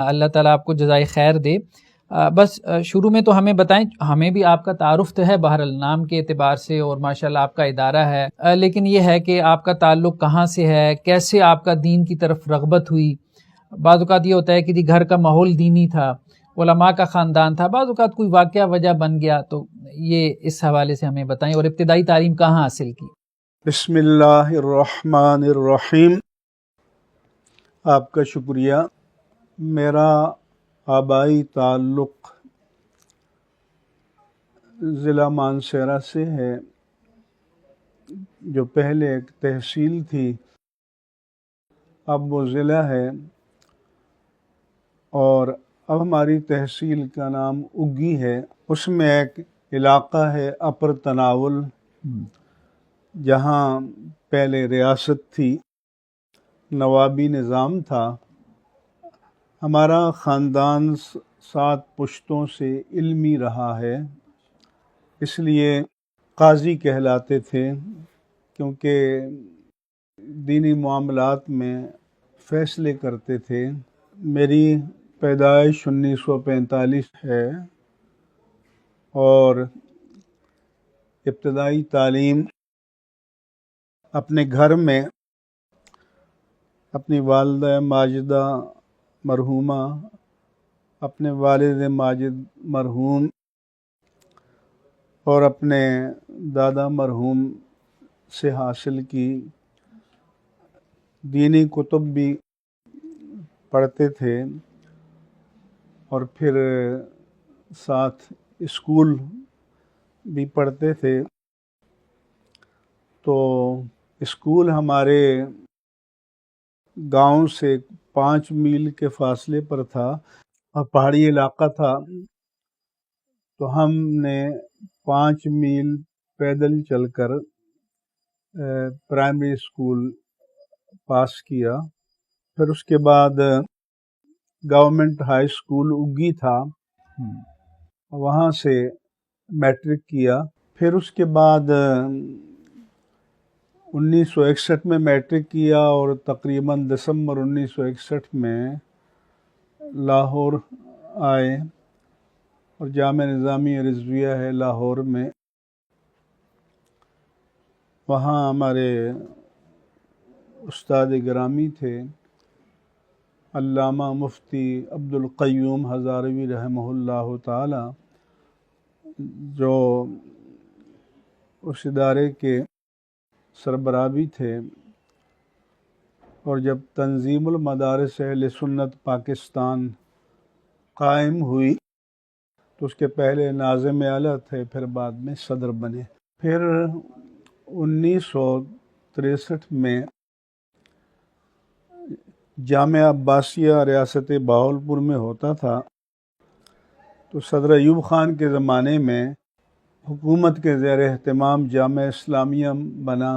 اللہ تعالیٰ آپ کو جزائے خیر دے۔ بس شروع میں تو ہمیں بتائیں، ہمیں بھی آپ کا تعارف تو ہے بہرحال نام کے اعتبار سے اور ماشاءاللہ آپ کا ادارہ ہے، لیکن یہ ہے کہ آپ کا تعلق کہاں سے ہے، کیسے آپ کا دین کی طرف رغبت ہوئی؟ بعض اوقات یہ ہوتا ہے کہ گھر کا ماحول دینی تھا، علماء کا خاندان تھا، بعض اوقات کوئی واقعہ وجہ بن گیا، تو یہ اس حوالے سے ہمیں بتائیں، اور ابتدائی تعلیم کہاں حاصل کی؟ بسم اللہ الرحمن الرحیم۔ آپ کا شکریہ۔ میرا آبائی تعلق ضلع مانسہرہ سے ہے، جو پہلے ایک تحصیل تھی، اب وہ ضلع ہے، اور اب ہماری تحصیل کا نام اگی ہے۔ اس میں ایک علاقہ ہے اپر تناول، جہاں پہلے ریاست تھی، نوابی نظام تھا۔ ہمارا خاندان 7 پشتوں سے علمی رہا ہے، اس لیے قاضی کہلاتے تھے، کیونکہ دینی معاملات میں فیصلے کرتے تھے۔ میری پیدائش 1945 ہے، اور ابتدائی تعلیم اپنے گھر میں اپنی والدہ ماجدہ مرحومہ، اپنے والد ماجد مرحوم اور اپنے دادا مرحوم سے حاصل کی۔ دینی کتب بھی پڑھتے تھے، اور پھر ساتھ اسکول بھی پڑھتے تھے۔ تو اسکول ہمارے گاؤں سے 5 میل کے فاصلے پر تھا، اور پہاڑی علاقہ تھا، تو ہم نے 5 میل پیدل چل کر پرائمری اسکول پاس کیا۔ پھر اس کے بعد گورنمنٹ ہائی اسکول اگی تھا، وہاں سے میٹرک کیا۔ پھر اس کے بعد 1961 میں میٹرک کیا، اور تقریباً دسمبر 1961 میں لاہور آئے، اور جامعہ نظامیہ رضویہ ہے لاہور میں، وہاں ہمارے استاد گرامی تھے علامہ مفتی عبدالقیوم ہزاروی رحمہ اللہ تعالی، جو اس ادارے کے سربراہ بھی تھے۔ اور جب تنظیم المدارس اہل سنت پاکستان قائم ہوئی تو اس کے پہلے ناظم اعلیٰ تھے، پھر بعد میں صدر بنے۔ پھر 1963 میں جامعہ عباسیہ ریاست بہاولپور میں ہوتا تھا، تو صدر ایوب خان کے زمانے میں حکومت کے زیر اہتمام جامعہ اسلامیہ بنا،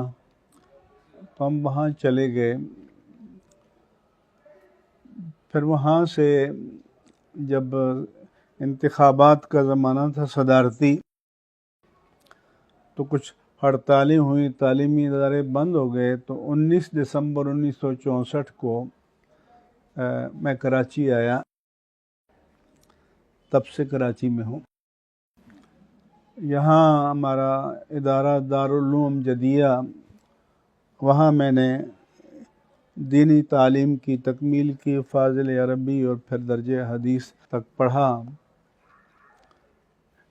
تو ہم وہاں چلے گئے۔ پھر وہاں سے جب انتخابات کا زمانہ تھا صدارتی، تو کچھ ہڑتالیں ہوئیں، تعلیمی ادارے بند ہو گئے، تو 19 دسمبر 1964 کو میں کراچی آیا، تب سے کراچی میں ہوں۔ یہاں ہمارا ادارہ دارالعلوم جدیہ، وہاں میں نے دینی تعلیم کی تکمیل کی، فاضل عربی اور پھر درجہ حدیث تک پڑھا۔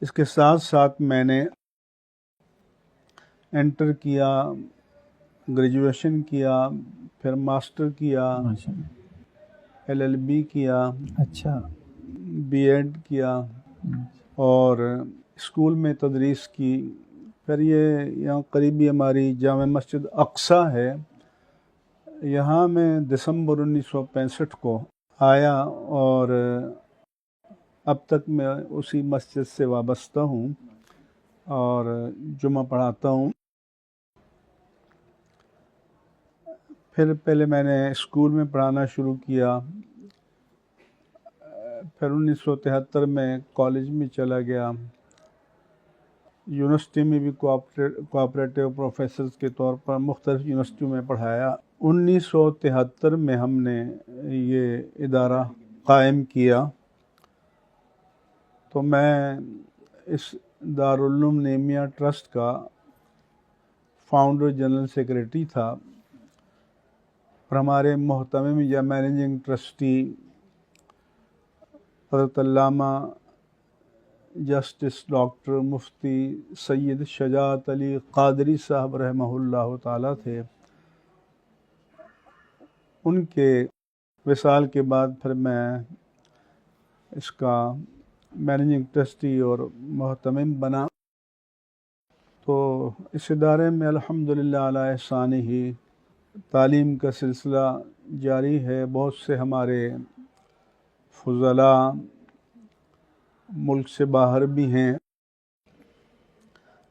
اس کے ساتھ ساتھ میں نے انٹر کیا، گریجویشن کیا، پھر ماسٹر کیا، LLB کیا، اچھا، بی ایڈ کیا، اور اسکول میں تدریس کی۔ پھر یہ یہاں قریبی ہماری جامع مسجد اقصیٰ ہے، یہاں میں دسمبر 1965 کو آیا، اور اب تک میں اسی مسجد سے وابستہ ہوں اور جمعہ پڑھاتا ہوں۔ پھر پہلے میں نے اسکول میں پڑھانا شروع کیا، پھر 1973 میں کالج میں چلا گیا، یونیورسٹی میں بھی کوآپریٹو پروفیسرز کے طور پر مختلف یونیورسٹیوں میں پڑھایا۔ 1973 میں ہم نے یہ ادارہ قائم کیا تو میں اس دارالعلوم نعیمیہ ٹرسٹ کا فاؤنڈر جنرل سیکریٹری تھا، اور ہمارے محتمم یا مینیجنگ ٹرسٹی حضرت علامہ جسٹس ڈاکٹر مفتی سید شجاعت علی قادری صاحب رحمہ اللہ تعالیٰ تھے۔ ان کے وصال کے بعد پھر میں اس کا مینیجنگ ٹرسٹی اور محتمم بنا، تو اس ادارے میں الحمدللہ علی احسانہ ہی تعلیم کا سلسلہ جاری ہے۔ بہت سے ہمارے فضلاء ملک سے باہر بھی ہیں،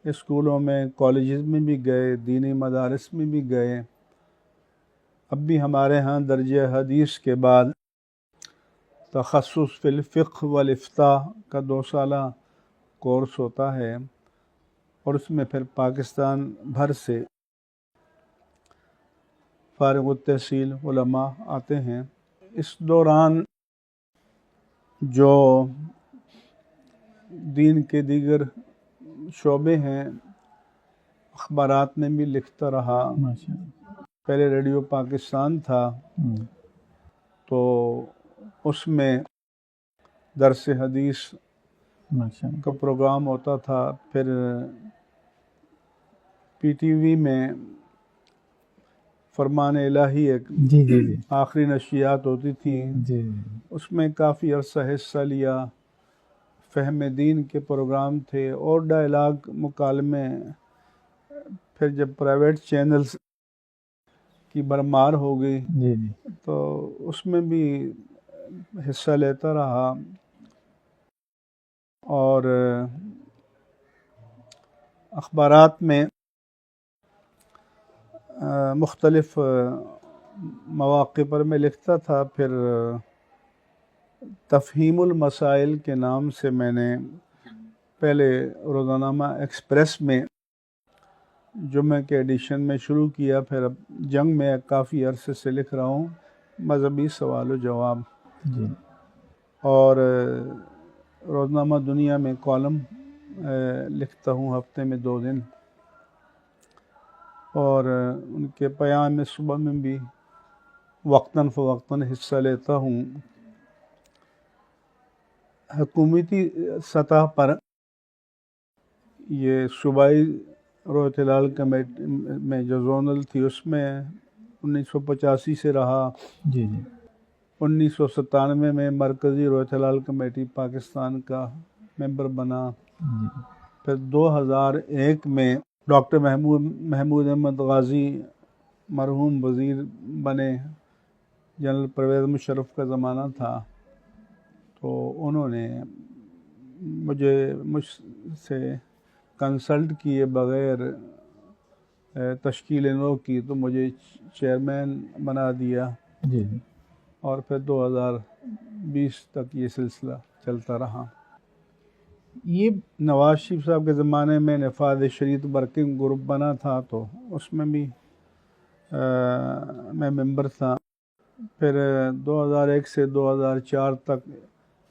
اسکولوں میں، کالجز میں بھی گئے، دینی مدارس میں بھی گئے۔ اب بھی ہمارے ہاں درجہ حدیث کے بعد تخصص فی الفقہ والافتاء کا 2 سالہ کورس ہوتا ہے، اور اس میں پھر پاکستان بھر سے فارغ التحصیل علماء آتے ہیں۔ اس دوران جو دین کے دیگر شعبے ہیں، اخبارات میں بھی لکھتا رہا۔ پہلے ریڈیو پاکستان تھا تو اس میں درس حدیث کا پروگرام ہوتا تھا، پھر پی ٹی وی میں فرمان الہی ایک آخری نشریات ہوتی تھیں، اس میں کافی عرصہ حصہ لیا۔ فہم دین کے پروگرام تھے اور ڈائلاگ مکالمے۔ پھر جب پرائیویٹ چینلز کی بھرمار ہو گئی تو اس میں بھی حصہ لیتا رہا، اور اخبارات میں مختلف مواقع پر میں لکھتا تھا۔ پھر تفہیم المسائل کے نام سے میں نے پہلے روزنامہ ایکسپریس میں جمعہ کے ایڈیشن میں شروع کیا، پھر اب جنگ میں کافی عرصے سے لکھ رہا ہوں مذہبی سوال و جواب، اور روزنامہ دنیا میں کالم لکھتا ہوں ہفتے میں 2 دن، اور ان کے پیام صبح میں بھی وقتاً فوقتاً حصہ لیتا ہوں۔ حکومتی سطح پر یہ صوبائی رویت ہلال کمیٹی میں جو زونل تھی، اس میں 1985 سے رہا۔ 1997 میں مرکزی رویت ہلال کمیٹی پاکستان کا ممبر بنا۔ پھر 2001 میں ڈاکٹر محمود احمد غازی مرحوم وزیر بنے، جنرل پرویز مشرف کا زمانہ تھا، تو انہوں نے مجھ سے کنسلٹ کیے بغیر تشکیل نو کی، تو مجھے چیئرمین بنا دیا، اور پھر 2020 تک یہ سلسلہ چلتا رہا۔ یہ نواز شریف صاحب کے زمانے میں نفاذ شریعت ورکنگ گروپ بنا تھا، تو اس میں بھی میں ممبر تھا۔ پھر 2001 سے 2004 تک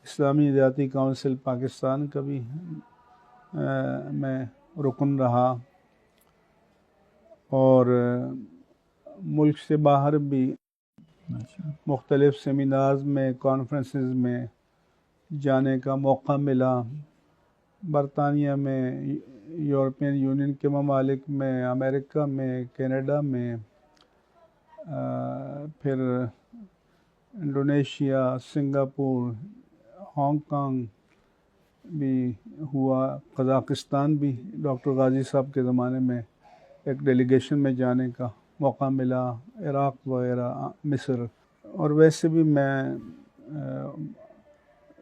اسلامی ذاتی کونسل پاکستان کا بھی میں رکن رہا، اور ملک سے باہر بھی مختلف سیمینارز میں، کانفرنسز میں جانے کا موقع ملا۔ برطانیہ میں، یورپین یونین کے ممالک میں، امریکہ میں، کینیڈا میں، پھر انڈونیشیا، سنگاپور، ہانگ کانگ بھی ہوا، قزاقستان بھی ڈاکٹر غازی صاحب کے زمانے میں ایک ڈیلیگیشن میں جانے کا موقع ملا، عراق وغیرہ، مصر، اور ویسے بھی میں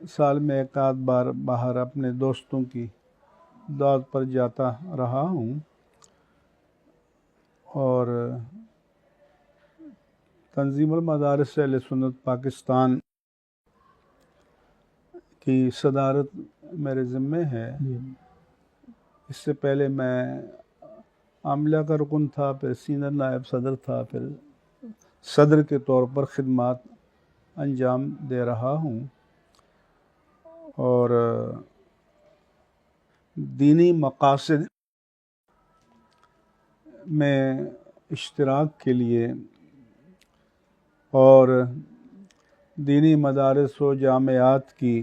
سال میں 1 آدھ بار باہر اپنے دوستوں کی دعوت پر جاتا رہا ہوں، اور تنظیم المدارس اہل سنت پاکستان کی صدارت میرے ذمے ہے۔ اس سے پہلے میں عاملہ کا رکن تھا، پھر سینئر نائب صدر تھا، پھر صدر کے طور پر خدمات انجام دے رہا ہوں، اور دینی مقاصد میں اشتراک کے لیے اور دینی مدارس و جامعات کی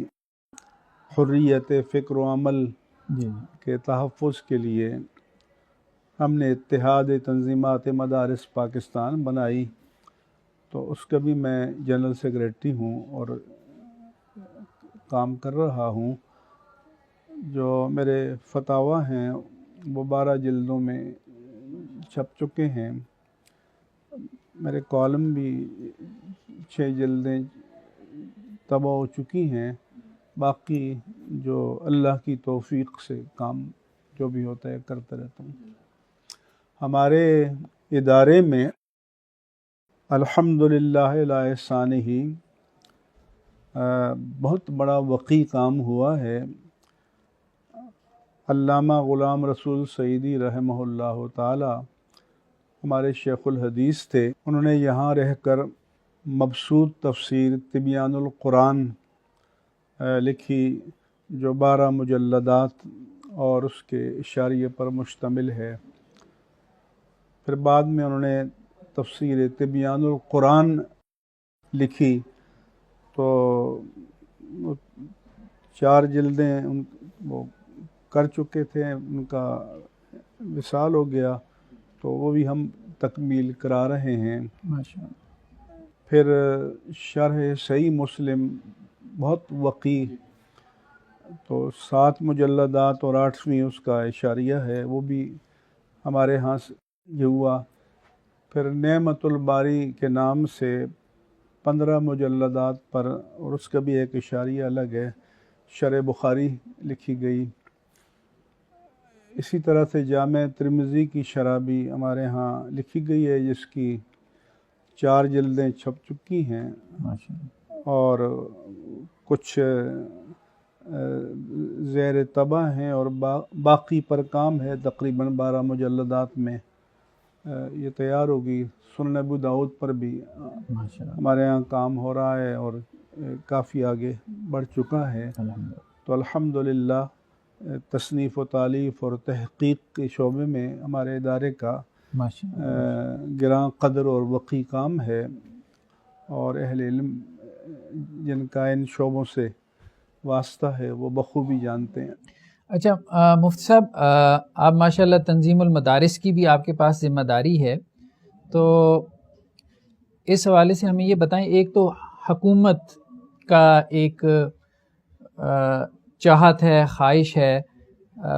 حریت فکر و عمل کے تحفظ کے لیے ہم نے اتحاد تنظیمات مدارس پاکستان بنائی، تو اس کا بھی میں جنرل سیکریٹری ہوں اور کام کر رہا ہوں۔ جو میرے فتاویٰ ہیں وہ 12 جلدوں میں چھپ چکے ہیں، میرے کالم بھی 6 جلدیں طبع ہو چکی ہیں، باقی جو اللہ کی توفیق سے کام جو بھی ہوتا ہے کرتا رہتا ہوں۔ ہمارے ادارے میں الحمدللہ لا احسانہ بہت بڑا وقی کام ہوا ہے۔ علامہ غلام رسول سعیدی رحمہ اللہ تعالی ہمارے شیخ الحدیث تھے، انہوں نے یہاں رہ کر مبسوط تفسیر تبیان القرآن لکھی، جو 12 مجلدات اور اس کے اشاریے پر مشتمل ہے۔ پھر بعد میں انہوں نے تفسیر تبیان القرآن لکھی، تو 4 جلدیں وہ کر چکے تھے، ان کا وصال ہو گیا، تو وہ بھی ہم تکمیل کرا رہے ہیں۔ پھر شرح صحیح مسلم بہت وقی، تو 7 مجلدات اور 8ویں اس کا اشاریہ ہے، وہ بھی ہمارے ہاں سے یہ ہوا۔ پھر نعمت الباری کے نام سے 15 مجلدات پر، اور اس کا بھی ایک اشاریہ الگ ہے، شرح بخاری لکھی گئی۔ اسی طرح سے جامع ترمذی کی شرح بھی ہمارے ہاں لکھی گئی ہے، جس کی 4 جلدیں چھپ چکی ہیں، اور کچھ زیر طبع ہیں، اور باقی پر کام ہے تقریباً 12 مجلدات میں یہ تیار ہوگی۔ سنن ابو داؤد پر بھی ہمارے ہاں کام ہو رہا ہے اور کافی آگے بڑھ چکا ہے۔ تو الحمدللہ تصنیف و تالیف اور تحقیق کے شعبے میں ہمارے ادارے کا گراں قدر اور وقی کام ہے، اور اہل علم جن کا ان شعبوں سے واسطہ ہے وہ بخوبی جانتے ہیں۔ اچھا مفتی صاحب، آپ ماشاءاللہ تنظیم المدارس کی بھی آپ کے پاس ذمہ داری ہے، تو اس حوالے سے ہمیں یہ بتائیں، ایک تو حکومت کا ایک چاہت ہے، خواہش ہے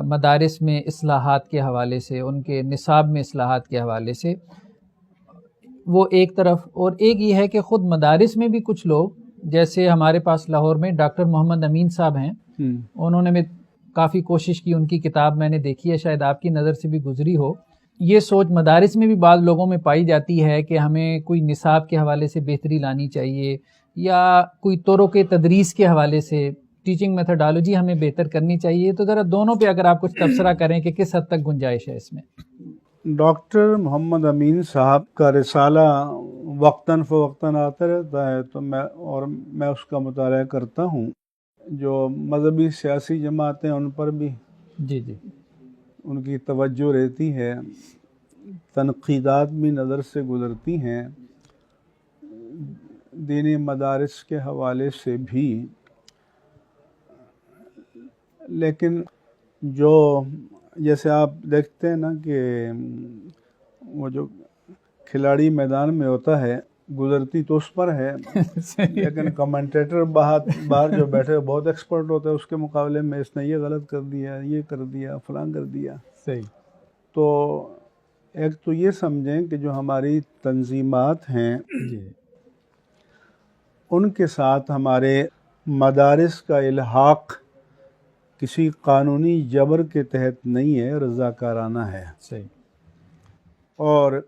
مدارس میں اصلاحات کے حوالے سے، ان کے نصاب میں اصلاحات کے حوالے سے، وہ ایک طرف، اور ایک یہ ہے کہ خود مدارس میں بھی کچھ لوگ، جیسے ہمارے پاس لاہور میں ڈاکٹر محمد امین صاحب ہیں، انہوں نے کافی کوشش کی، ان کی کتاب میں نے دیکھی ہے، شاید آپ کی نظر سے بھی گزری ہو۔ یہ سوچ مدارس میں بھی بعض لوگوں میں پائی جاتی ہے کہ ہمیں کوئی نصاب کے حوالے سے بہتری لانی چاہیے، یا کوئی طرق تدریس کے حوالے سے ٹیچنگ میتھڈالوجی ہمیں بہتر کرنی چاہیے۔ تو ذرا دونوں پہ اگر آپ کچھ تبصرہ کریں کہ کس حد تک گنجائش ہے اس میں۔ ڈاکٹر محمد امین صاحب کا رسالہ وقتاً فوقتاً آتا رہتا ہے، تو میں اس کا مطالعہ کرتا ہوں۔ جو مذہبی سیاسی جماعتیں ان پر بھی جی ان کی توجہ رہتی ہے، تنقیدات بھی نظر سے گزرتی ہیں، دینی مدارس کے حوالے سے بھی، لیکن جو جیسے آپ دیکھتے ہیں نا کہ وہ جو کھلاڑی میدان میں ہوتا ہے، گزرتی تو اس پر ہے، لیکن کمنٹیٹر باہر جو بیٹھے بہت ایکسپرٹ ہوتا ہے، اس کے مقابلے میں اس نے یہ غلط کر دیا، یہ کر دیا، فلاں کر دیا۔ صحیح۔ تو ایک تو یہ سمجھیں کہ جو ہماری تنظیمات ہیں ان کے ساتھ ہمارے مدارس کا الحاق کسی قانونی جبر کے تحت نہیں ہے، رضاکارانہ ہے۔ صحیح۔ اور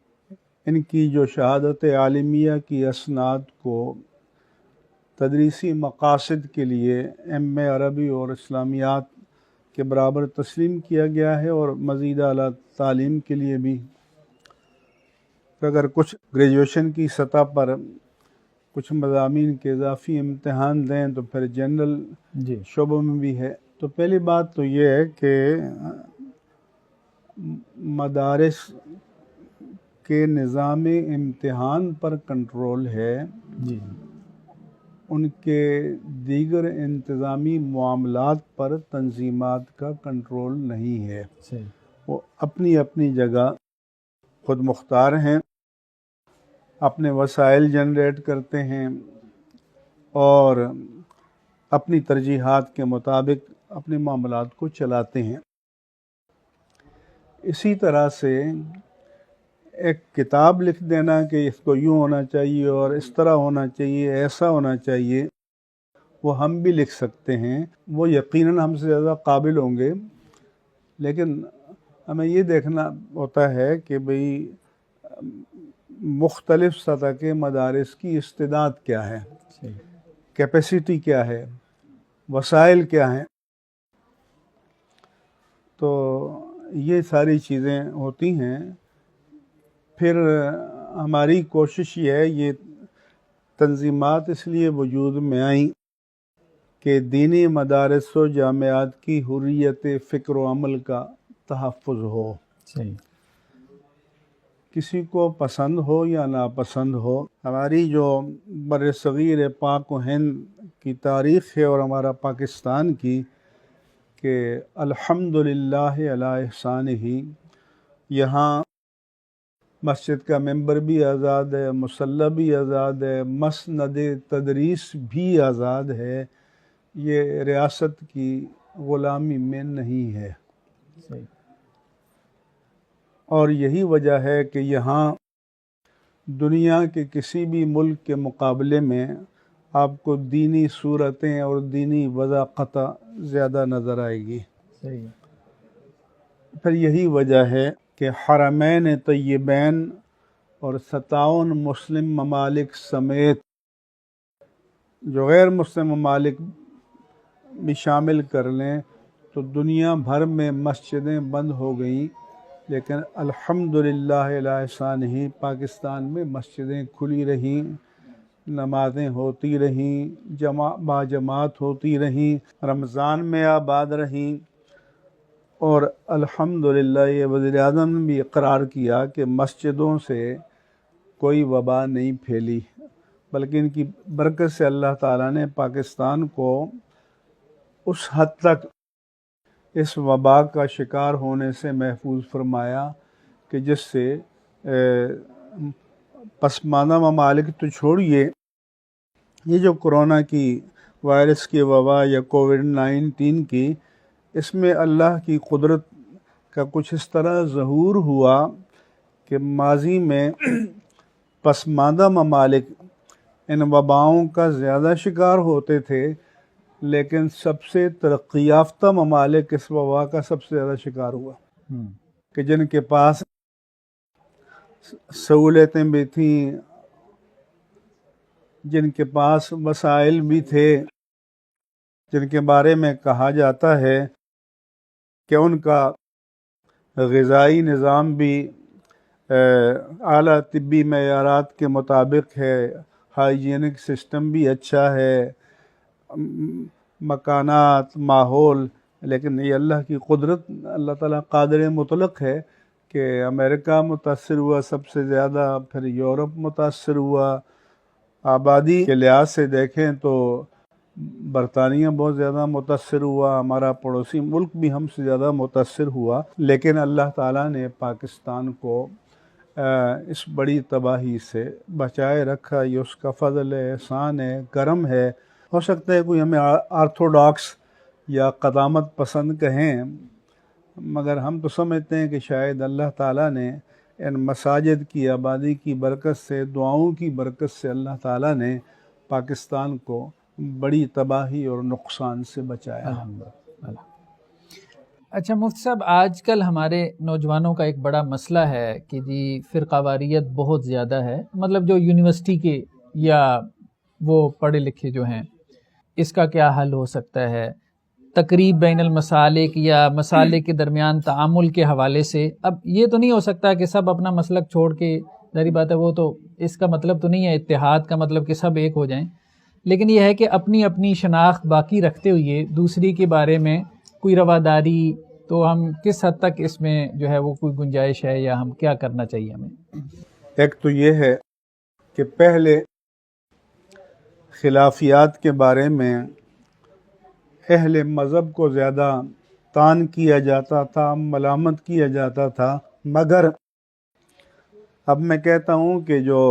ان کی جو شہادت عالمیہ کی اسناد کو تدریسی مقاصد کے لیے ایم اے عربی اور اسلامیات کے برابر تسلیم کیا گیا ہے، اور مزید اعلیٰ تعلیم کے لیے بھی اگر کچھ گریجویشن کی سطح پر کچھ مضامین کے اضافی امتحان دیں تو پھر جنرل جی شعبوں میں بھی ہے. تو پہلی بات تو یہ ہے کہ مدارس کے نظام امتحان پر کنٹرول ہے، جی ان کے دیگر انتظامی معاملات پر تنظیمات کا کنٹرول نہیں ہے. صحیح. وہ اپنی اپنی جگہ خود مختار ہیں، اپنے وسائل جنریٹ کرتے ہیں اور اپنی ترجیحات کے مطابق اپنے معاملات کو چلاتے ہیں. اسی طرح سے ایک کتاب لکھ دینا کہ اس کو یوں ہونا چاہیے اور اس طرح ہونا چاہیے، ایسا ہونا چاہیے، وہ ہم بھی لکھ سکتے ہیں، وہ یقیناً ہم سے زیادہ قابل ہوں گے، لیکن ہمیں یہ دیکھنا ہوتا ہے کہ بھئی مختلف سطح کے مدارس کی استعداد کیا ہے، کیپیسٹی کیا ہے، وسائل کیا ہیں. تو یہ ساری چیزیں ہوتی ہیں. پھر ہماری کوشش یہ ہے، یہ تنظیمات اس لیے وجود میں آئیں کہ دینی مدارس و جامعات کی حریت فکر و عمل کا تحفظ ہو. صحیح. کسی کو پسند ہو یا ناپسند ہو، ہماری جو بر صغیر پاک و ہند کی تاریخ ہے اور ہمارا پاکستان کی، کہ الحمدللہ علی احسانہ، یہاں مسجد کا ممبر بھی آزاد ہے، مصلی بھی آزاد ہے، مسند تدریس بھی آزاد ہے. یہ ریاست کی غلامی میں نہیں ہے. صحیح. اور یہی وجہ ہے کہ یہاں دنیا کے کسی بھی ملک کے مقابلے میں آپ کو دینی صورتیں اور دینی وضاقت زیادہ نظر آئے گی. صحیح. پھر یہی وجہ ہے کہ حرمین طیبین اور 57 مسلم ممالک سمیت جو غیر مسلم ممالک بھی شامل کر لیں تو دنیا بھر میں مسجدیں بند ہو گئیں، لیکن الحمدللہ علی احسانہ پاکستان میں مسجدیں کھلی رہیں، نمازیں ہوتی رہیں، باجماعت ہوتی رہیں، رمضان میں آباد رہیں. اور الحمدللہ یہ وزیر اعظم نے بھی اقرار کیا کہ مسجدوں سے کوئی وبا نہیں پھیلی، بلکہ ان کی برکت سے اللہ تعالیٰ نے پاکستان کو اس حد تک اس وبا کا شکار ہونے سے محفوظ فرمایا کہ جس سے پسماندہ ممالک تو چھوڑیے، یہ جو کرونا کی وائرس کی وبا یا کووڈ-19 کی، اس میں اللہ کی قدرت کا کچھ اس طرح ظہور ہوا کہ ماضی میں پسماندہ ممالک ان وباؤں کا زیادہ شکار ہوتے تھے، لیکن سب سے ترقی یافتہ ممالک اس وبا کا سب سے زیادہ شکار ہوا، کہ جن کے پاس سہولتیں بھی تھیں، جن کے پاس وسائل بھی تھے، جن کے بارے میں کہا جاتا ہے کہ ان کا غذائی نظام بھی اعلیٰ طبی معیارات کے مطابق ہے، ہائیجینک سسٹم بھی اچھا ہے، مکانات، ماحول. لیکن یہ اللہ کی قدرت، اللہ تعالیٰ قادر مطلق ہے کہ امریکہ متاثر ہوا سب سے زیادہ، پھر یورپ متاثر ہوا. آبادی کے لحاظ سے دیکھیں تو برطانیہ بہت زیادہ متاثر ہوا، ہمارا پڑوسی ملک بھی ہم سے زیادہ متاثر ہوا، لیکن اللہ تعالیٰ نے پاکستان کو اس بڑی تباہی سے بچائے رکھا. یہ اس کا فضل ہے، احسان ہے، کرم ہے. ہو سکتا ہے کوئی ہمیں آرتھوڈاکس یا قدامت پسند کہیں، مگر ہم تو سمجھتے ہیں کہ شاید اللہ تعالیٰ نے ان مساجد کی آبادی کی برکت سے، دعاؤں کی برکت سے اللہ تعالیٰ نے پاکستان کو بڑی تباہی اور نقصان سے بچایا. الحمدللہ. اچھا مفتی صاحب، آج کل ہمارے نوجوانوں کا ایک بڑا مسئلہ ہے کہ جی فرقہ واریت بہت زیادہ ہے، مطلب جو یونیورسٹی کے یا وہ پڑھے لکھے جو ہیں، اس کا کیا حل ہو سکتا ہے؟ تقریب بین المسالک یا مسالک کے درمیان تعامل کے حوالے سے اب یہ تو نہیں ہو سکتا کہ سب اپنا مسلک چھوڑ کے ظاہری بات ہے وہ تو اس کا مطلب تو نہیں ہے اتحاد کا مطلب کہ سب ایک ہو جائیں، لیکن یہ ہے کہ اپنی اپنی شناخت باقی رکھتے ہوئے دوسری کے بارے میں کوئی رواداری، تو ہم کس حد تک اس میں جو ہے وہ کوئی گنجائش ہے یا ہم کیا کرنا چاہیے ہمیں؟ ایک تو یہ ہے کہ پہلے خلافیات کے بارے میں اہل مذہب کو زیادہ طعن کیا جاتا تھا، ملامت کیا جاتا تھا، مگر اب میں کہتا ہوں کہ جو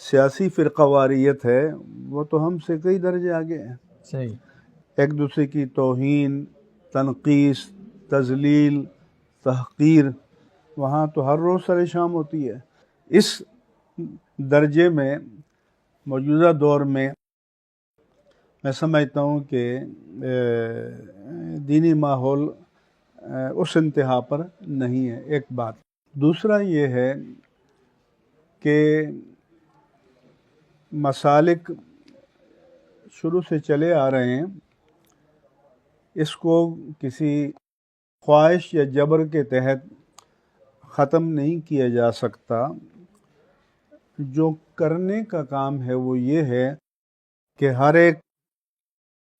سیاسی فرقہ واریت ہے وہ تو ہم سے کئی درجے آگے ہے۔ صحیح، ایک دوسرے کی توہین، تنقیص، تذلیل، تحقیر وہاں تو ہر روز سر شام ہوتی ہے۔ اس درجے میں موجودہ دور میں میں سمجھتا ہوں کہ دینی ماحول اس انتہا پر نہیں ہے، ایک بات۔ دوسرا یہ ہے کہ مسالک شروع سے چلے آ رہے ہیں، اس کو کسی خواہش یا جبر کے تحت ختم نہیں کیا جا سکتا۔ جو کرنے کا کام ہے وہ یہ ہے کہ ہر ایک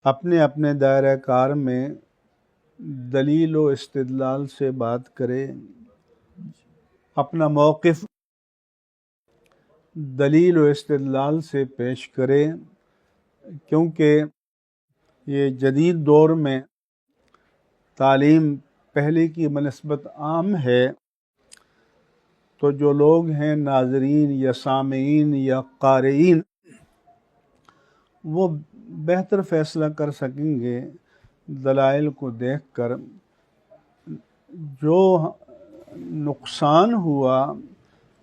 اپنے اپنے دائرہ کار میں دلیل و استدلال سے بات کرے، اپنا موقف دلیل و استدلال سے پیش کرے، کیونکہ یہ جدید دور میں تعلیم پہلے کی بنسبت عام ہے، تو جو لوگ ہیں ناظرین یا سامعین یا قارئین وہ بہتر فیصلہ کر سکیں گے دلائل کو دیکھ کر۔ جو نقصان ہوا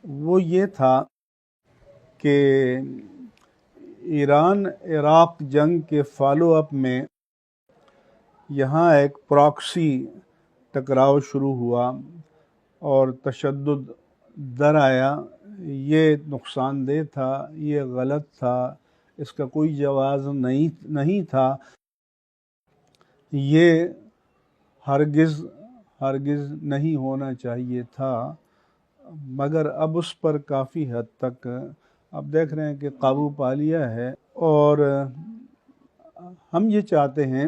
وہ یہ تھا کہ ایران عراق جنگ کے فالو اپ میں یہاں ایک پراکسی ٹکراؤ شروع ہوا اور تشدد در آیا۔ یہ نقصان دہ تھا، یہ غلط تھا، اس کا کوئی جواز نہیں تھا، یہ ہرگز نہیں ہونا چاہیے تھا، مگر اب اس پر کافی حد تک اب دیکھ رہے ہیں کہ قابو پا لیا ہے، اور ہم یہ چاہتے ہیں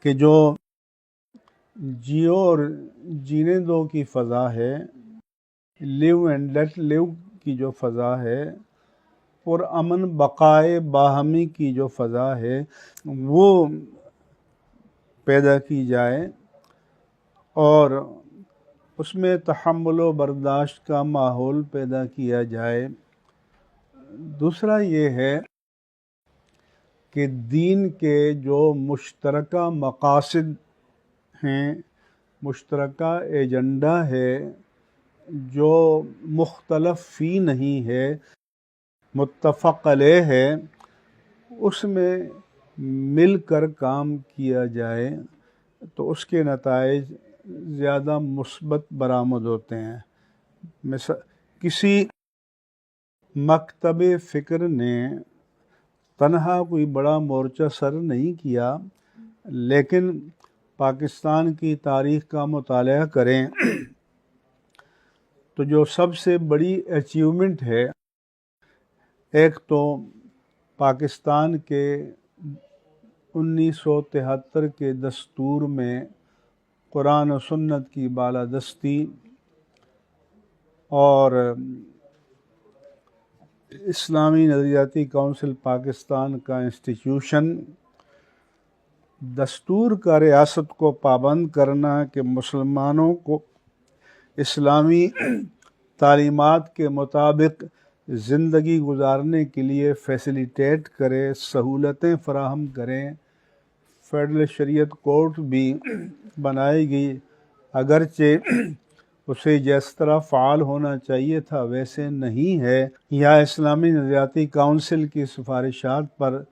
کہ جو جیو اور جینے دو کی فضا ہے، لیو اینڈ لیٹ لیو کی جو فضا ہے، اور امن بقائے باہمی کی جو فضا ہے وہ پیدا کی جائے، اور اس میں تحمل و برداشت کا ماحول پیدا کیا جائے۔ دوسرا یہ ہے کہ دین کے جو مشترکہ مقاصد ہیں، مشترکہ ایجنڈا ہے، جو مختلف فی نہیں ہے، متفق علیہ ہے، اس میں مل کر کام کیا جائے تو اس کے نتائج زیادہ مثبت برآمد ہوتے ہیں۔ کسی مکتب فکر نے تنہا کوئی بڑا مورچہ سر نہیں کیا، لیکن پاکستان کی تاریخ کا مطالعہ کریں تو جو سب سے بڑی اچیومنٹ ہے، ایک تو پاکستان کے 1973 کے دستور میں قرآن و سنت کی بالادستی اور اسلامی نظریاتی کونسل پاکستان کا انسٹیٹیوشن، دستور کا ریاست کو پابند کرنا کہ مسلمانوں کو اسلامی تعلیمات کے مطابق زندگی گزارنے کے لیے فیسیلیٹیٹ کرے، سہولتیں فراہم کریں۔ فیڈرل شریعت کورٹ بھی بنائی گئی، اگرچہ اسے جس طرح فعال ہونا چاہیے تھا ویسے نہیں ہے، یا اسلامی نظریاتی کونسل کی سفارشات پر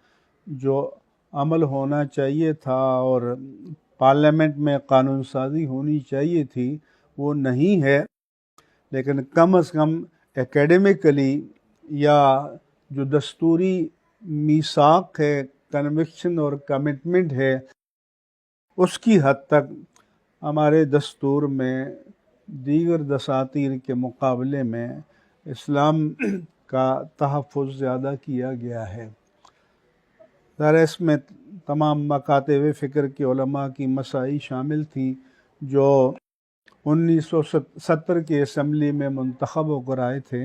جو عمل ہونا چاہیے تھا اور پارلیمنٹ میں قانون سازی ہونی چاہیے تھی وہ نہیں ہے، لیکن کم از کم اکیڈیمکلی یا جو دستوری میثاق ہے، کنوکشن اور کمٹمنٹ ہے، اس کی حد تک ہمارے دستور میں دیگر دساتیر کے مقابلے میں اسلام کا تحفظ زیادہ کیا گیا ہے۔ ظاہر اس میں تمام مکاتب فکر کے علماء کی مساعی شامل تھیں جو 1970 کی اسمبلی میں منتخب ہو کر آئے تھے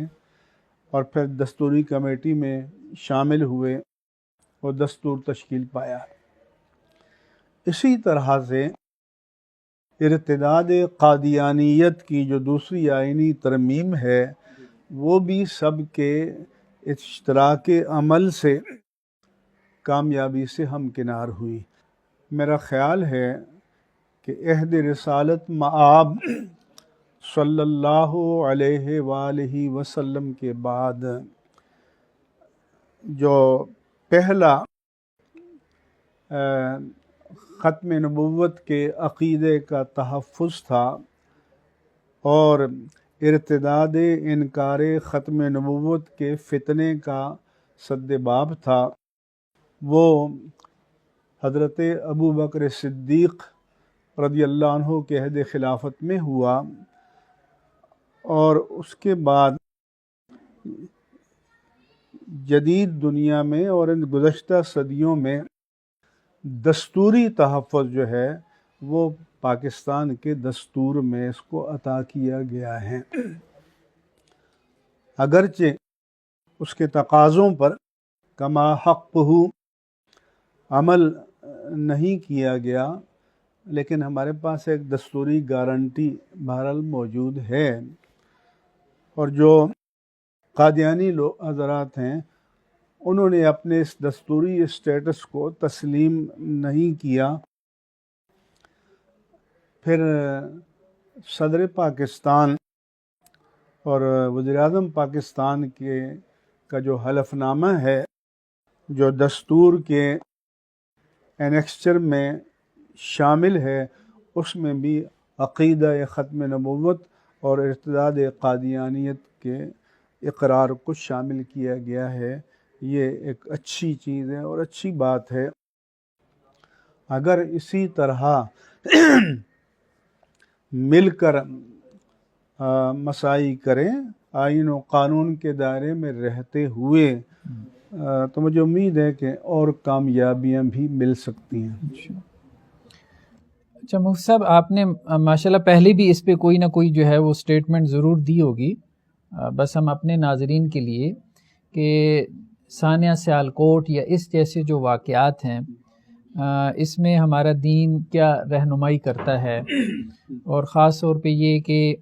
اور پھر دستوری کمیٹی میں شامل ہوئے اور دستور تشکیل پایا۔ اسی طرح سے ارتداد قادیانیت کی جو دوسری آئینی ترمیم ہے وہ بھی سب کے اشتراک عمل سے کامیابی سے ہمکنار ہوئی۔ میرا خیال ہے کہ عہد رسالت مآب صلی اللہ علیہ وآلہ وسلم کے بعد جو پہلا ختم نبوت کے عقیدے کا تحفظ تھا اور ارتداد انکار ختم نبوت کے فتنے کا سد باب تھا، وہ حضرت ابو بکر صدیق رضی اللہ عنہ کے عہد خلافت میں ہوا، اور اس کے بعد جدید دنیا میں اور ان گزشتہ صدیوں میں دستوری تحفظ جو ہے وہ پاکستان کے دستور میں اس کو عطا کیا گیا ہے۔ اگرچہ اس کے تقاضوں پر کما حقہ عمل نہیں کیا گیا، لیکن ہمارے پاس ایک دستوری گارنٹی بہرحال موجود ہے، اور جو قادیانی لوگ حضرات ہیں انہوں نے اپنے اس دستوری اسٹیٹس کو تسلیم نہیں کیا۔ پھر صدر پاکستان اور وزیر اعظم پاکستان کا جو حلف نامہ ہے جو دستور کے انیکسچر میں شامل ہے، اس میں بھی عقیدہ ختم نبوت اور ارتداد قادیانیت کے اقرار کو شامل کیا گیا ہے۔ یہ ایک اچھی چیز ہے اور اچھی بات ہے۔ اگر اسی طرح مل کر مساعی کریں آئین و قانون کے دائرے میں رہتے ہوئے، تو مجھے امید ہے کہ اور کامیابیاں بھی مل سکتی ہیں۔ اچھا مفتی صاحب، آپ نے ماشاءاللہ پہلے بھی اس پہ کوئی نہ کوئی جو ہے وہ سٹیٹمنٹ ضرور دی ہوگی، بس ہم اپنے ناظرین کے لیے کہ سانحہ سیالکوٹ یا اس جیسے جو واقعات ہیں اس میں ہمارا دین کیا رہنمائی کرتا ہے، اور خاص طور پہ یہ کہ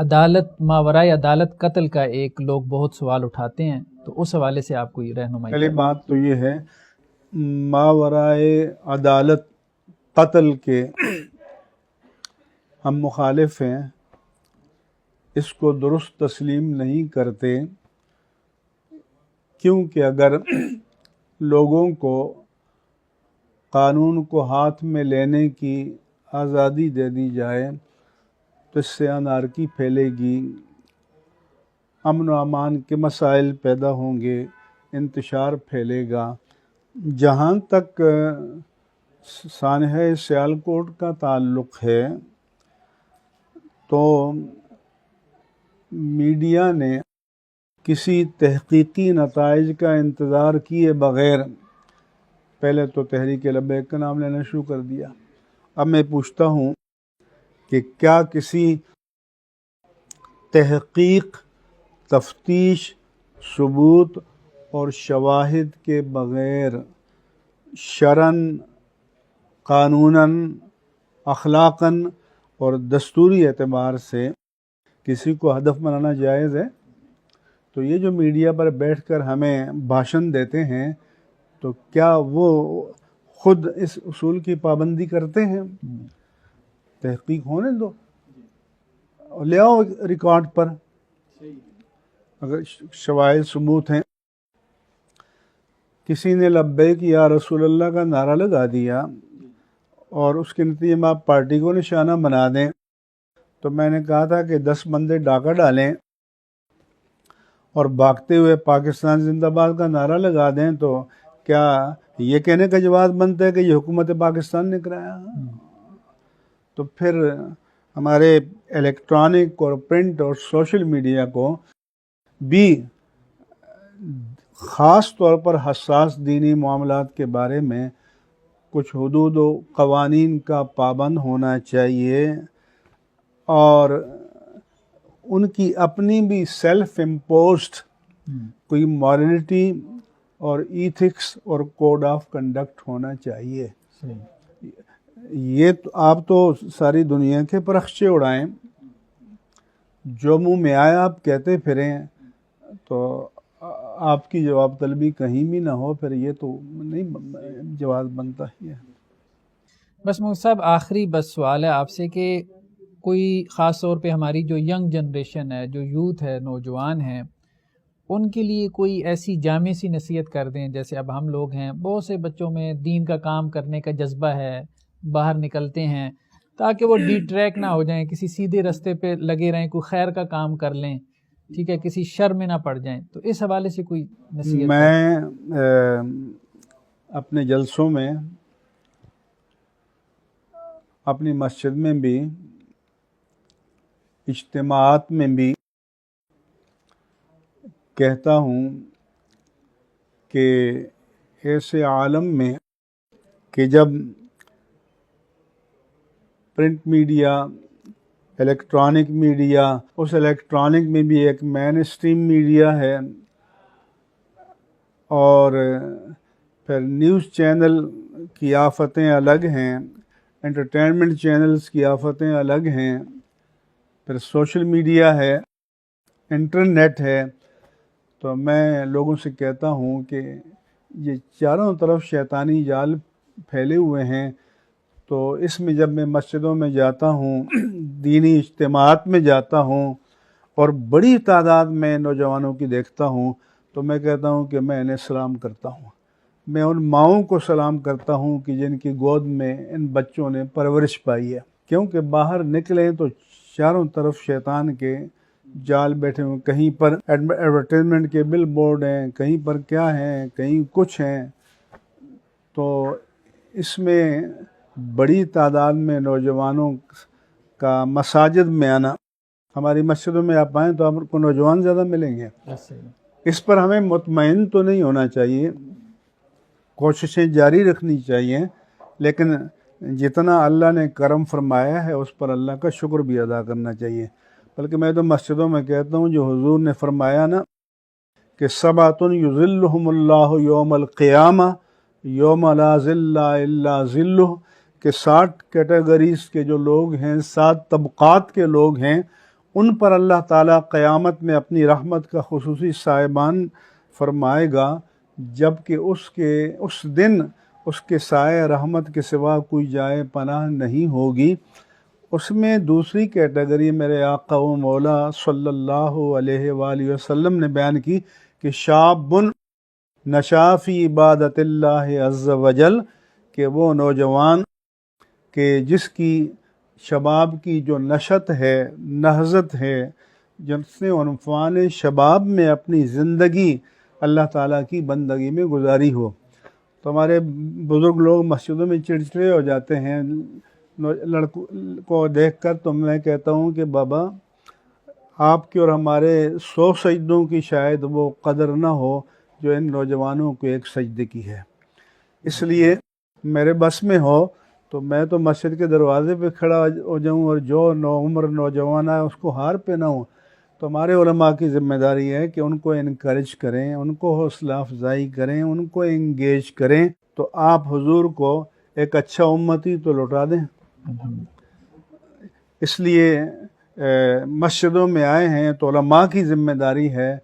عدالت ماورائے عدالت قتل کا ایک لوگ بہت سوال اٹھاتے ہیں، تو اس حوالے سے آپ کوئی رہنمائی؟ پہلی بات تو یہ ہے ماورائے عدالت قتل کے ہم مخالف ہیں، اس کو درست تسلیم نہیں کرتے، کیونکہ اگر لوگوں کو قانون کو ہاتھ میں لینے کی آزادی دے دی جائے تو اس سے انارکی پھیلے گی، امن و امان کے مسائل پیدا ہوں گے، انتشار پھیلے گا۔ جہاں تک سانحہ سیالکوٹ کا تعلق ہے تو میڈیا نے کسی تحقیقی نتائج کا انتظار کیے بغیر پہلے تو تحریک لبیک کا نام لینا شروع کر دیا۔ اب میں پوچھتا ہوں کہ کیا کسی تحقیق، تفتیش، ثبوت اور شواہد کے بغیر شرعاً، قانوناً، اخلاقاً اور دستوری اعتبار سے کسی کو ہدف بنانا جائز ہے؟ تو یہ جو میڈیا پر بیٹھ کر ہمیں بھاشن دیتے ہیں تو کیا وہ خود اس اصول کی پابندی کرتے ہیں؟ تحقیق ہونے دو، لے آؤ ریکارڈ پر، اگر شواہد ثبوت ہیں۔ کسی نے لبیک یا رسول اللہ کا نعرہ لگا دیا اور اس کے نتیجے میں آپ پارٹی کو نشانہ بنا دیں، تو میں نے کہا تھا کہ 10 بندے ڈاکہ ڈالیں اور بھاگتے ہوئے پاکستان زندہ باد کا نعرہ لگا دیں، تو کیا یہ کہنے کا جواز بنتا ہے کہ یہ حکومت پاکستان نے کرایا؟ تو پھر ہمارے الیکٹرانک اور پرنٹ اور سوشل میڈیا کو بھی خاص طور پر حساس دینی معاملات کے بارے میں کچھ حدود و قوانین کا پابند ہونا چاہیے، اور ان کی اپنی بھی سیلف امپوزڈ کوئی مورلٹی اور ایتھکس اور کوڈ آف کنڈکٹ ہونا چاہیے۔ یہ تو آپ تو ساری دنیا کے پرخچے اڑائیں، جو منہ میں آیا آپ کہتے پھریں، تو آپ کی جواب طلبی کہیں بھی نہ ہو، پھر یہ تو نہیں جواز بنتا ہی ہے۔ بس مفتی صاحب آخری بس سوال ہے آپ سے کہ کوئی خاص طور پہ ہماری جو ینگ جنریشن ہے، جو یوتھ ہے، نوجوان ہیں، ان کے لیے کوئی ایسی جامع سی نصیحت کر دیں، جیسے اب ہم لوگ ہیں، بہت سے بچوں میں دین کا کام کرنے کا جذبہ ہے، باہر نکلتے ہیں، تاکہ وہ ڈی ٹریک نہ ہو جائیں، کسی سیدھے رستے پہ لگے رہیں، کوئی خیر کا کام کر لیں، ٹھیک ہے، کسی شر میں نہ پڑ جائیں، تو اس حوالے سے کوئی نصیحت؟ میں اپنے جلسوں میں، اپنی مسجد میں بھی، اجتماعات میں بھی کہتا ہوں کہ ایسے عالم میں کہ جب پرنٹ میڈیا، الیکٹرانک میڈیا، اس الیکٹرانک میں بھی ایک مین اسٹریم میڈیا ہے، اور پھر نیوز چینل کی آفتیں الگ ہیں، انٹرٹینمنٹ چینلز کی آفتیں الگ ہیں، پھر سوشل میڈیا ہے، انٹرنیٹ ہے، تو میں لوگوں سے کہتا ہوں کہ یہ چاروں طرف شیطانی جال پھیلے ہوئے ہیں، تو اس میں جب میں مسجدوں میں جاتا ہوں، دینی اجتماعات میں جاتا ہوں، اور بڑی تعداد میں نوجوانوں کی دیکھتا ہوں، تو میں کہتا ہوں کہ میں انہیں سلام کرتا ہوں۔ میں ان ماؤں کو سلام کرتا ہوں کہ جن کی گود میں ان بچوں نے پرورش پائی ہے، کیونکہ باہر نکلیں تو چاروں طرف شیطان کے جال بیٹھے ہوئے، کہیں پر ایڈورٹائزمنٹ کے بل بورڈ ہیں، کہیں پر کیا ہیں، کہیں کچھ ہیں، تو اس میں بڑی تعداد میں نوجوانوں کا مساجد میں آنا، ہماری مسجدوں میں آپ آئیں تو آپ کو نوجوان زیادہ ملیں گے، اس پر ہمیں مطمئن تو نہیں ہونا چاہیے، کوششیں جاری رکھنی چاہیے، لیکن جتنا اللہ نے کرم فرمایا ہے اس پر اللہ کا شکر بھی ادا کرنا چاہیے۔ بلکہ میں تو مسجدوں میں کہتا ہوں جو حضور نے فرمایا نا کہ سبعۃ یظلھم اللہ یوم القیامہ یوم لا ظل الا ظلہ، کہ 60 کیٹیگریز کے جو لوگ ہیں، 7 طبقات کے لوگ ہیں، ان پر اللہ تعالیٰ قیامت میں اپنی رحمت کا خصوصی سائبان فرمائے گا، جبکہ اس دن اس کے سائے رحمت کے سوا کوئی جائے پناہ نہیں ہوگی۔ اس میں دوسری کیٹیگری میرے آقا و مولا صلی اللہ علیہ وآلہ وسلم نے بیان کی کہ شاب نشأ فی عبادت اللہ عز وجل، کہ وہ نوجوان کہ جس کی شباب کی جو نشت ہے، نہضت ہے، جس نے عنفوان شباب میں اپنی زندگی اللہ تعالیٰ کی بندگی میں گزاری ہو۔ تو ہمارے بزرگ لوگ مسجدوں میں چڑچڑے ہو جاتے ہیں لڑکوں کو دیکھ کر، تو میں کہتا ہوں کہ بابا آپ کے اور ہمارے 100 سجدوں کی شاید وہ قدر نہ ہو جو ان نوجوانوں کو ایک سجدے کی ہے۔ اس لیے میرے بس میں ہو تو میں تو مسجد کے دروازے پہ کھڑا ہو جاؤں، اور جو عمر نوجوان ہے اس کو ہار پہناؤں۔ تو ہمارے علماء کی ذمہ داری ہے کہ ان کو انکریج کریں، ان کو حوصلہ افزائی کریں، ان کو انگیج کریں، تو آپ حضور کو ایک اچھا امتی تو لوٹا دیں۔ اس لیے مسجدوں میں آئے ہیں تو علماء کی ذمہ داری ہے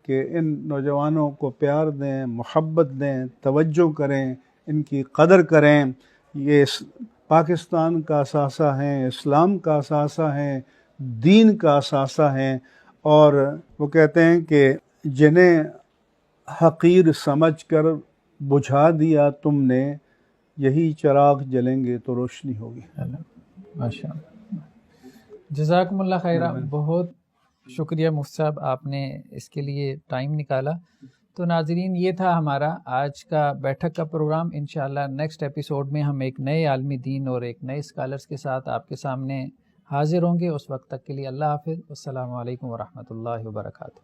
کہ ان نوجوانوں کو پیار دیں، محبت دیں، توجہ کریں، ان کی قدر کریں۔ یہ پاکستان کا اثاثہ ہیں، اسلام کا اثاثہ ہیں، دین کا اثاثہ ہیں، اور وہ کہتے ہیں کہ جنہیں حقیر سمجھ کر بجھا دیا تم نے، یہی چراغ جلیں گے تو روشنی ہوگی۔ ماشاء اللہ، جزاکم اللہ خیرہ، بہت شکریہ مفتی صاحب، آپ نے اس کے لیے ٹائم نکالا۔ تو ناظرین، یہ تھا ہمارا آج کا بیٹھک کا پروگرام۔ انشاءاللہ نیکسٹ ایپیسوڈ میں ہم ایک نئے عالمی دین اور ایک نئے اسکالرز کے ساتھ آپ کے سامنے حاضر ہوں گے. اس وقت تک کے لیے اللہ حافظ. السلام علیکم ورحمۃ اللہ وبرکاتہ.